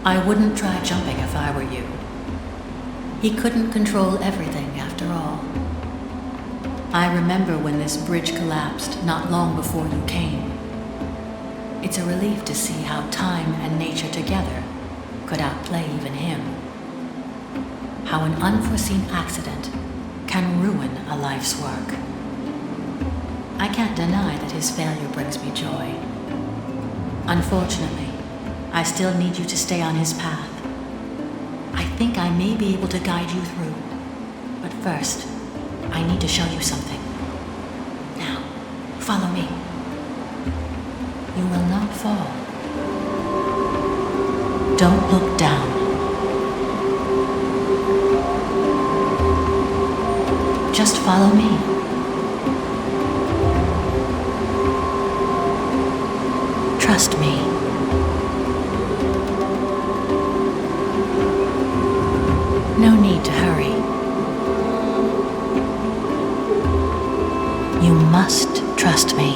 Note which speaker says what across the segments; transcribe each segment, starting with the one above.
Speaker 1: I wouldn't try jumping if I were you. He couldn't control everything after all. I remember when this bridge collapsed not long before you came. It's a relief to see how time and nature together could outplay even him. How an unforeseen accident can ruin a life's work. I can't deny that his failure brings me joy. Unfortunately, I still need you to stay on his path. I think I may be able to guide you through, but first, I need to show you something. Now, follow me. You will not fall. Don't look down. Just follow me. Trust me. No need to hurry. You must trust me.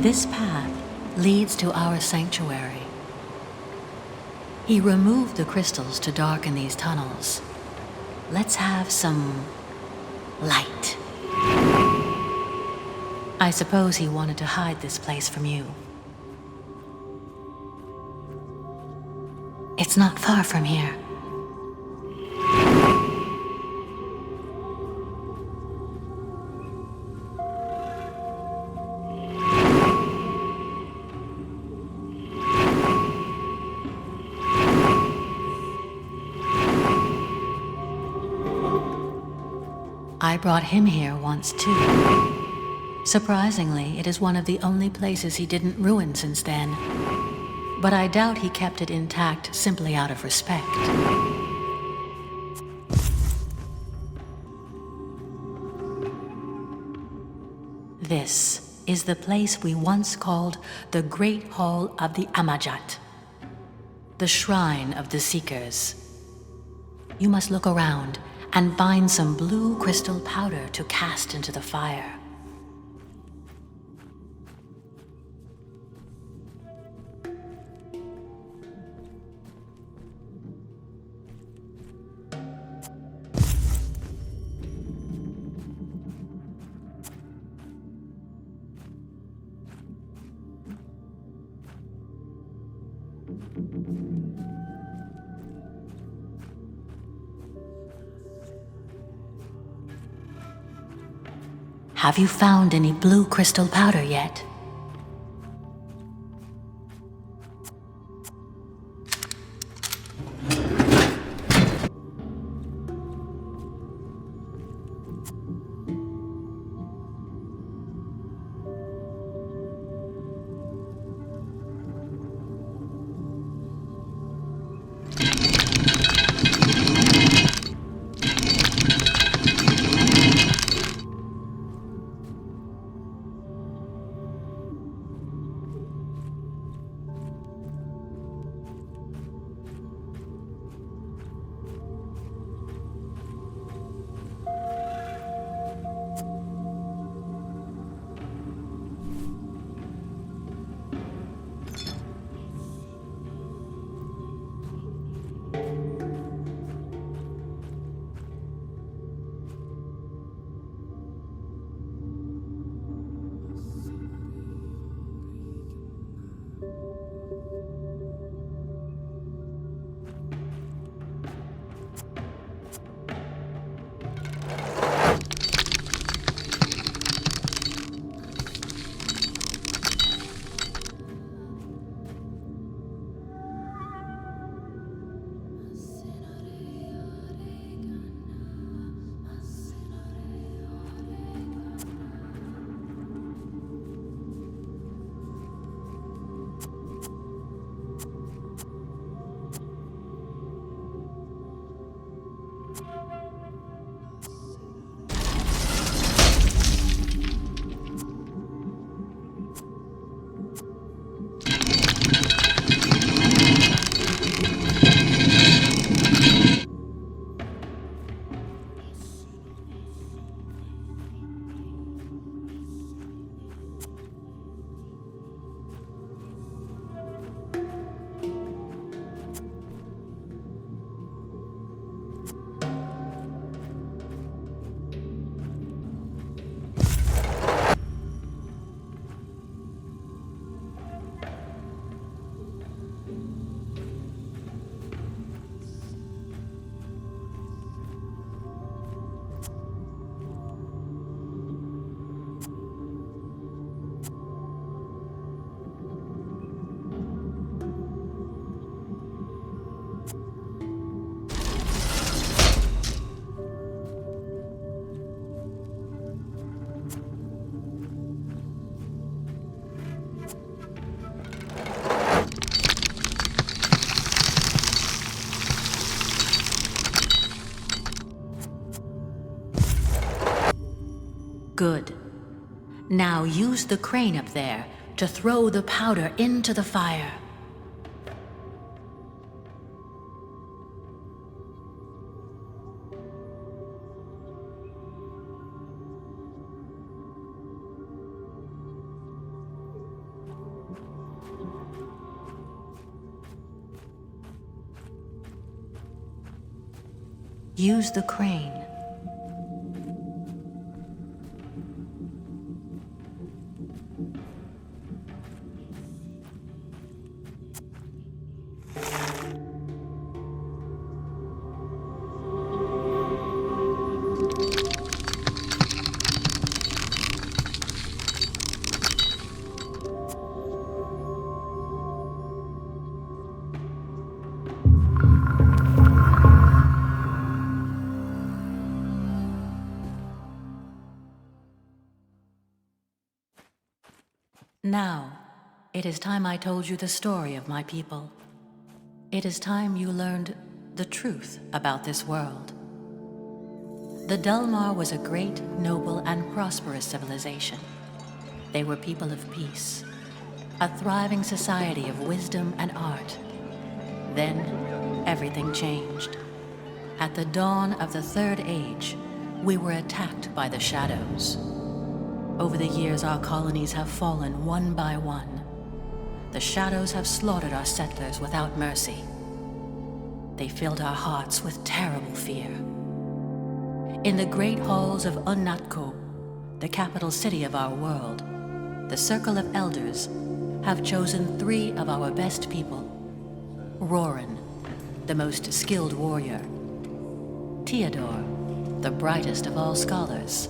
Speaker 1: This path leads to our sanctuary. He removed the crystals to darken these tunnels. Let's have some light. I suppose he wanted to hide this place from you. It's not far from here. I brought him here once too. Surprisingly, it is one of the only places he didn't ruin since then. But I doubt he kept it intact simply out of respect. This is the place we once called the Great Hall of the Amajat, the Shrine of the Seekers. You must look around and find some blue crystal powder to cast into the fire. Have you found any blue crystal powder yet? Now use the crane up there to throw the powder into the fire. Use the crane. Now, it is time I told you the story of my people. It is time you learned the truth about this world. The Delmar was a great, noble, and prosperous civilization. They were people of peace, a thriving society of wisdom and art. Then, everything changed. At the dawn of the Third Age, we were attacked by the Shadows. Over the years, our colonies have fallen one by one. The Shadows have slaughtered our settlers without mercy. They filled our hearts with terrible fear. In the great halls of Unnatko, the capital city of our world, the Circle of Elders have chosen 3 of our best people. Roran, the most skilled warrior. Theodore, the brightest of all scholars.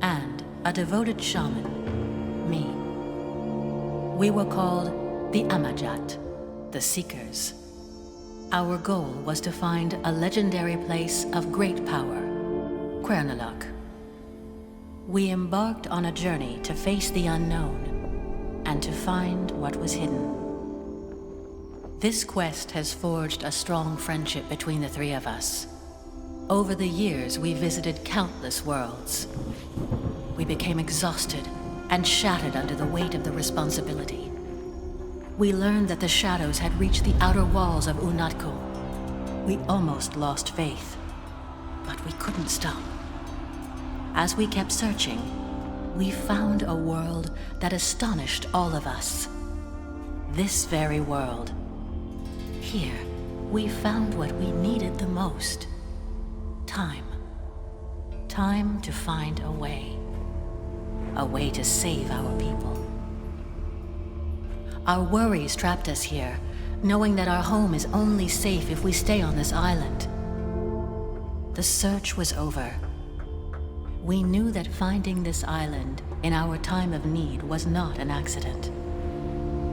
Speaker 1: And a devoted shaman, me. We were called the Amajat, the Seekers. Our goal was to find a legendary place of great power, Quern. We embarked on a journey to face the unknown and to find what was hidden. This quest has forged a strong friendship between the 3 of us. Over the years, we visited countless worlds. We became exhausted and shattered under the weight of the responsibility. We learned that the Shadows had reached the outer walls of Unnatko. We almost lost faith, but we couldn't stop. As we kept searching, we found a world that astonished all of us. This very world. Here, we found what we needed the most. Time. Time to find a way. A way to save our people. Our worries trapped us here, knowing that our home is only safe if we stay on this island. The search was over. We knew that finding this island in our time of need was not an accident.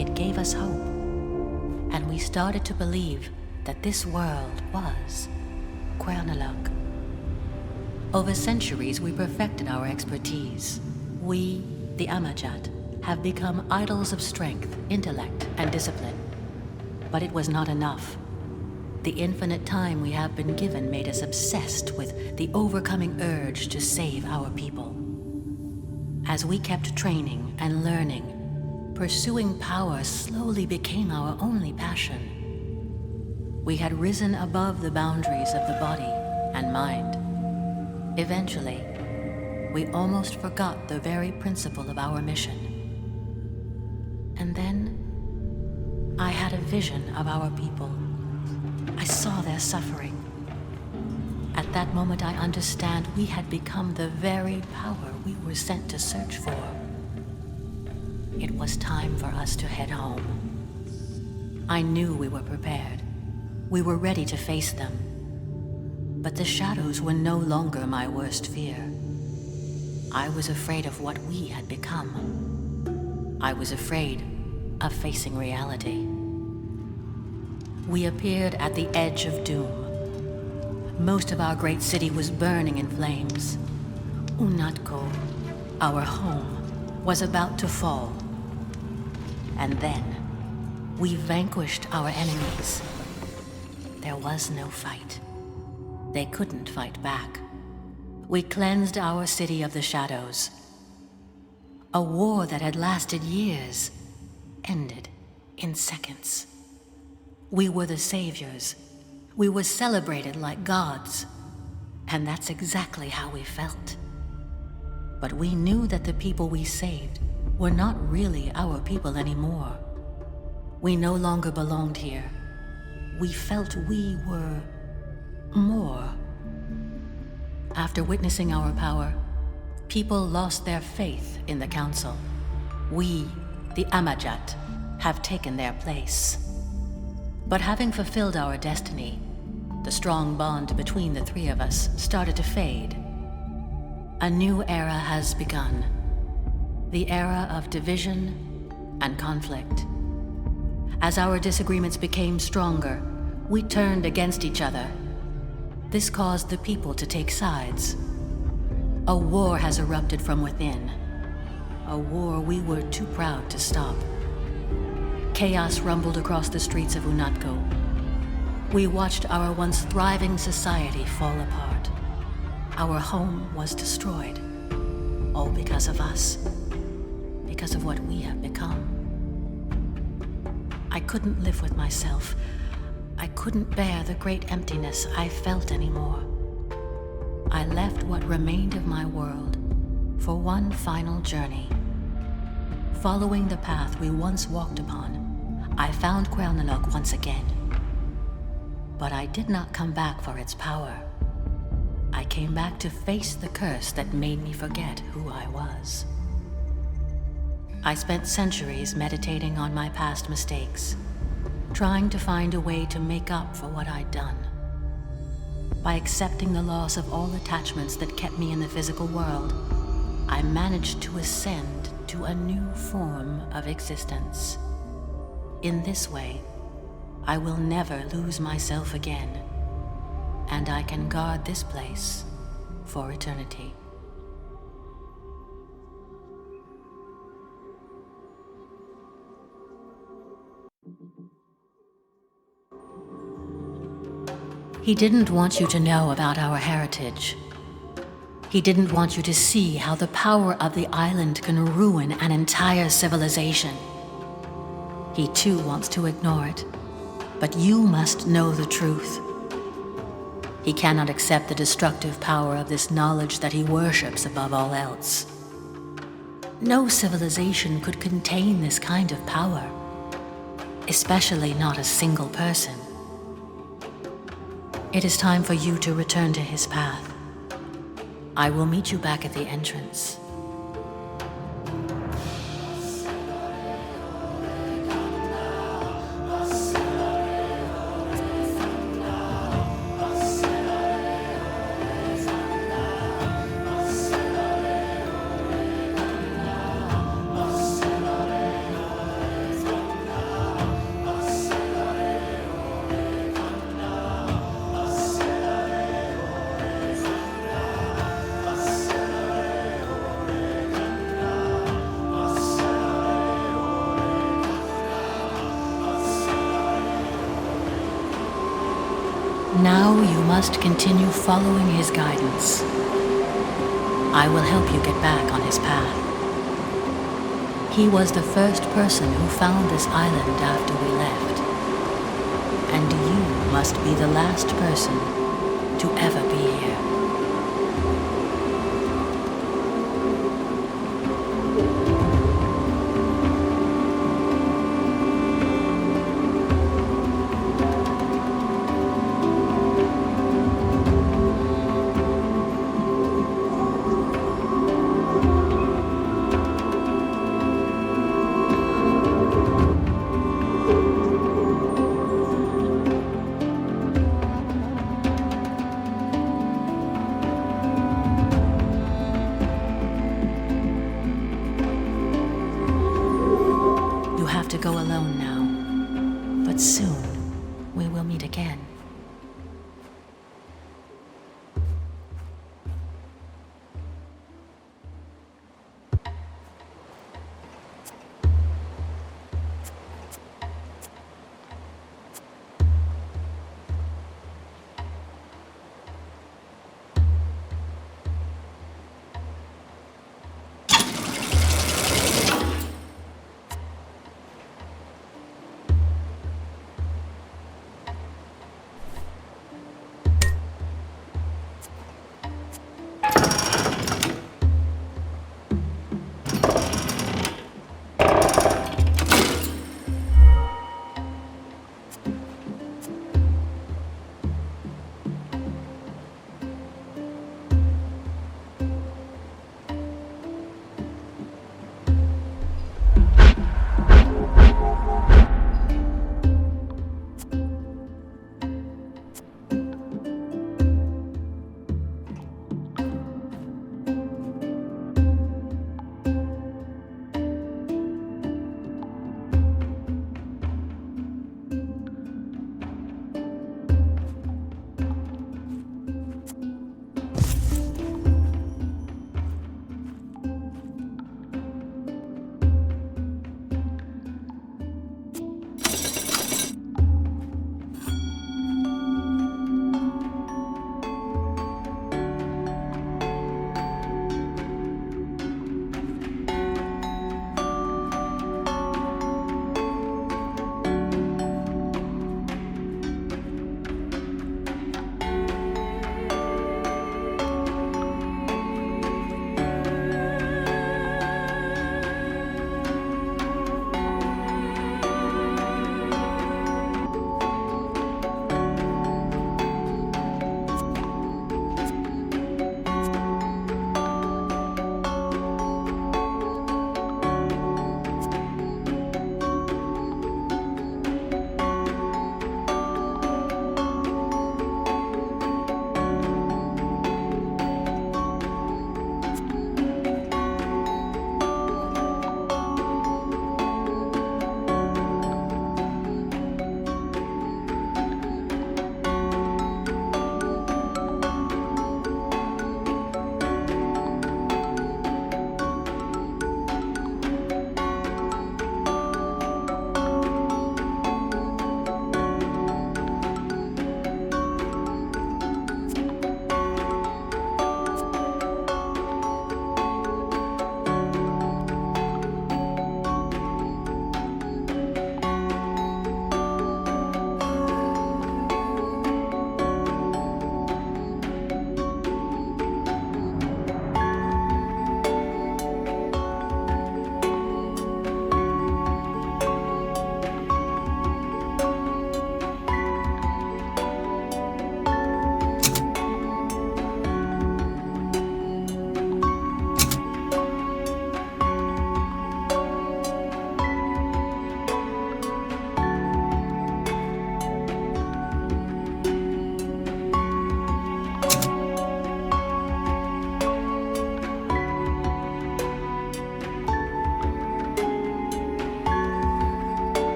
Speaker 1: It gave us hope, and we started to believe that this world was Quernaluk. Over centuries, we perfected our expertise. We, the Amajat, have become idols of strength, intellect, and discipline. But it was not enough. The infinite time we have been given made us obsessed with the overcoming urge to save our people. As we kept training and learning, pursuing power slowly became our only passion. We had risen above the boundaries of the body and mind. Eventually, we almost forgot the very principle of our mission. And then, I had a vision of our people. I saw their suffering. At that moment, I understand we had become the very power we were sent to search for. It was time for us to head home. I knew we were prepared. We were ready to face them. But the Shadows were no longer my worst fear. I was afraid of what we had become. I was afraid of facing reality. We appeared at the edge of doom. Most of our great city was burning in flames. Unnatko, our home, was about to fall. And then, we vanquished our enemies. There was no fight. They couldn't fight back. We cleansed our city of the Shadows. A war that had lasted years ended in seconds. We were the saviors. We were celebrated like gods. And that's exactly how we felt. But we knew that the people we saved were not really our people anymore. We no longer belonged here. We felt we were more. After witnessing our power, people lost their faith in the Council. We, the Amajat, have taken their place. But having fulfilled our destiny, the strong bond between the three of us started to fade. A new era has begun. The era of division and conflict. As our disagreements became stronger, we turned against each other. This caused the people to take sides. A war has erupted from within. A war we were too proud to stop. Chaos rumbled across the streets of Unatco. We watched our once thriving society fall apart. Our home was destroyed. All because of us. Because of what we have become. I couldn't live with myself. I couldn't bear the great emptiness I felt anymore. I left what remained of my world for one final journey. Following the path we once walked upon, I found Quern once again. But I did not come back for its power. I came back to face the curse that made me forget who I was. I spent centuries meditating on my past mistakes, trying to find a way to make up for what I'd done. By accepting the loss of all attachments that kept me in the physical world, I managed to ascend to a new form of existence. In this way, I will never lose myself again, and I can guard this place for eternity. He didn't want you to know about our heritage. He didn't want you to see how the power of the island can ruin an entire civilization. He too wants to ignore it, but you must know the truth. He cannot accept the destructive power of this knowledge that he worships above all else. No civilization could contain this kind of power, especially not a single person. It is time for you to return to his path. I will meet you back at the entrance. Now you must continue following his guidance. I will help you get back on his path. He was the first person who found this island after we left. And you must be the last person to ever be here. To go alone now, but soon we will meet again.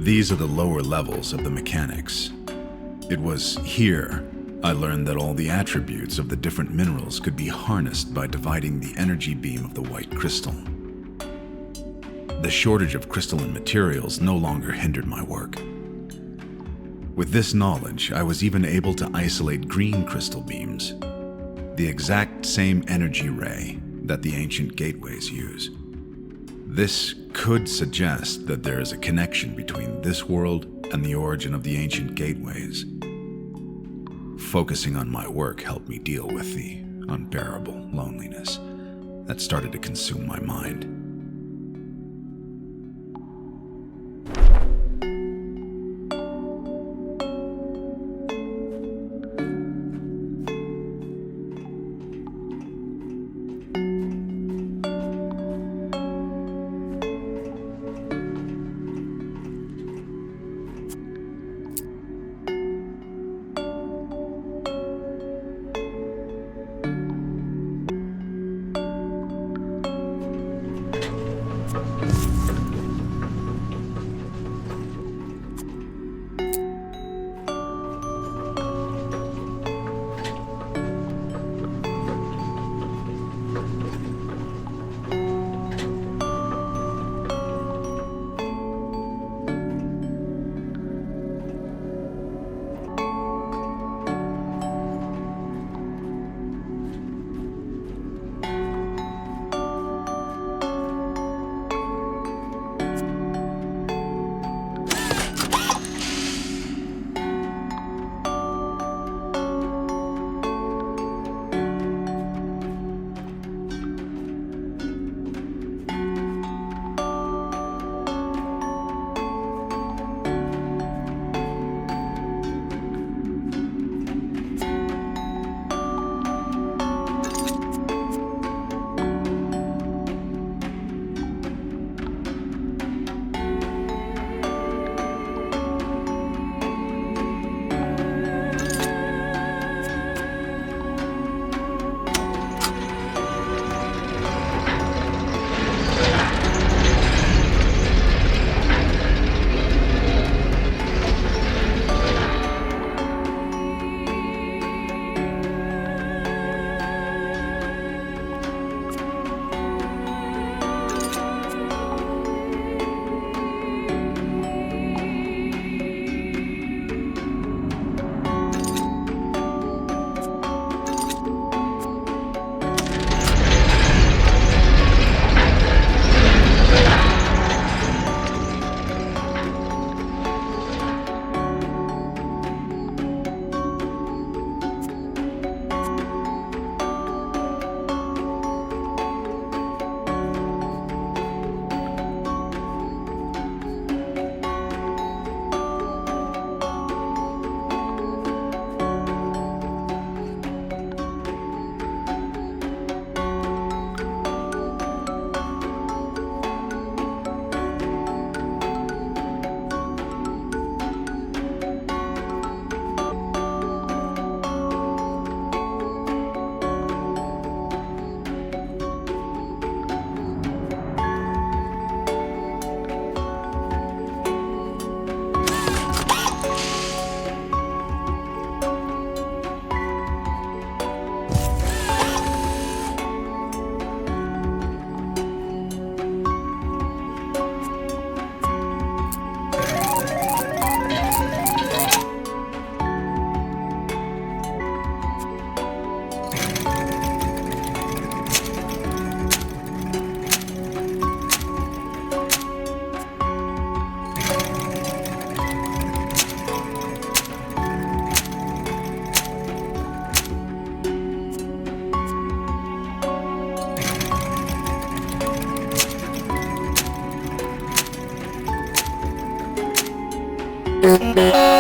Speaker 2: These are the lower levels of the mechanics. It was here I learned that all the attributes of the different minerals could be harnessed by dividing the energy beam of the white crystal. The shortage of crystalline materials no longer hindered my work. With this knowledge, I was even able to isolate green crystal beams, the exact same energy ray that the ancient gateways use. This could suggest that there is a connection between this world and the origin of the ancient gateways. Focusing on my work helped me deal with the unbearable loneliness that started to consume my mind.
Speaker 3: Undying.